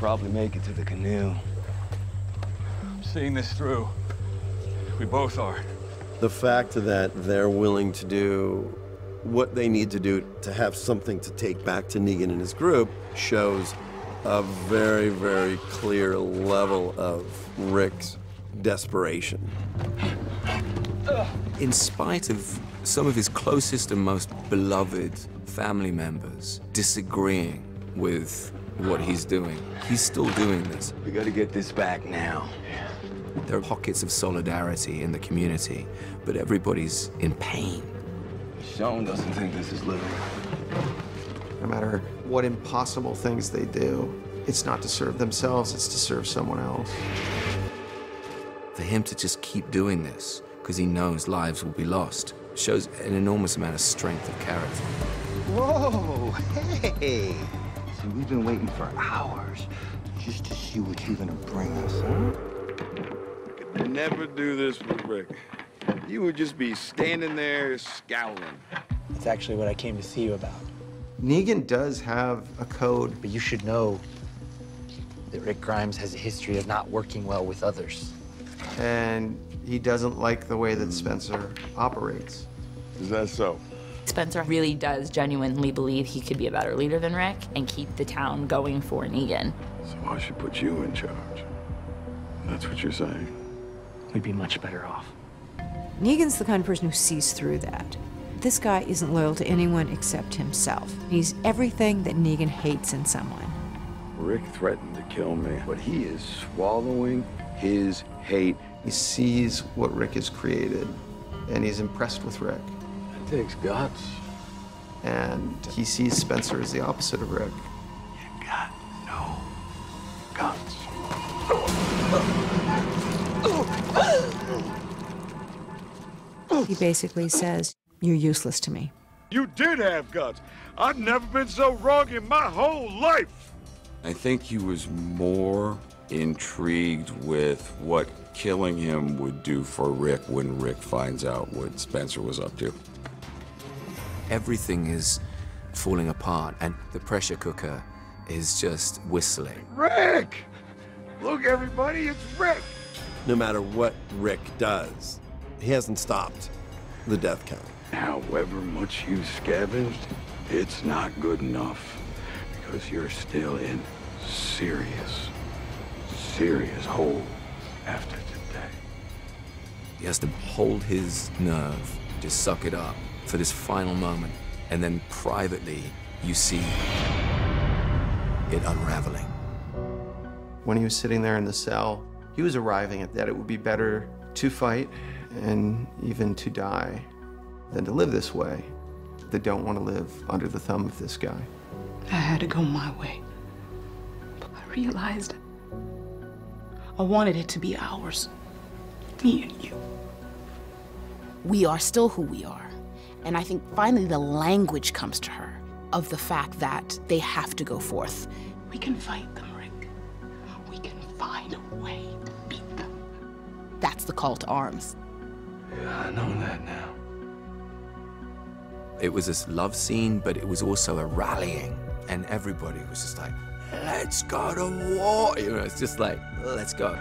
probably make it to the canoe. I'm seeing this through. We both are. The fact that they're willing to do what they need to do to have something to take back to Negan and his group shows a very, very clear level of Rick's desperation. In spite of some of his closest and most beloved family members disagreeing with what he's doing, he's still doing this. We gotta get this back now. There are pockets of solidarity in the community, but everybody's in pain. Sean doesn't think this is living. No matter what impossible things they do, it's not to serve themselves, it's to serve someone else. For him to just keep doing this, because he knows lives will be lost, shows an enormous amount of strength of character. Whoa, hey! See, we've been waiting for hours just to see what you're gonna bring us, huh? I could never do this with Rick. You would just be standing there scowling. That's actually what I came to see you about. Negan does have a code. But you should know that Rick Grimes has a history of not working well with others. And he doesn't like the way that Spencer operates. Is that so? Spencer really does genuinely believe he could be a better leader than Rick and keep the town going for Negan. So I should put you in charge. That's what you're saying? We'd be much better off. Negan's the kind of person who sees through that. This guy isn't loyal to anyone except himself. He's everything that Negan hates in someone. Rick threatened to kill me, but he is swallowing his hate. He sees what Rick has created, and he's impressed with Rick. It takes guts. And he sees Spencer as the opposite of Rick. You got no guts. He basically says, "You're useless to me." You did have guts. I've never been so wrong in my whole life. I think he was more intrigued with what killing him would do for Rick when Rick finds out what Spencer was up to. Everything is falling apart, and the pressure cooker is just whistling. Rick! Look, everybody, it's Rick! No matter what Rick does, he hasn't stopped the death count. However much you scavenged, it's not good enough because you're still in serious hole after today. He has to hold his nerve, just suck it up for this final moment, and then privately, you see it unraveling. When he was sitting there in the cell, he was arriving at that it would be better to fight and even to die than to live this way. They don't want to live under the thumb of this guy. I had to go my way. But I realized I wanted it to be ours. Me and you. We are still who we are. And I think finally the language comes to her of the fact that they have to go forth. We can fight them, Rick. We can find a way to beat them. That's the call to arms. Yeah, I know that now. It was this love scene, but it was also a rallying, and everybody was just like, let's go to war. You know, it's just like, let's go.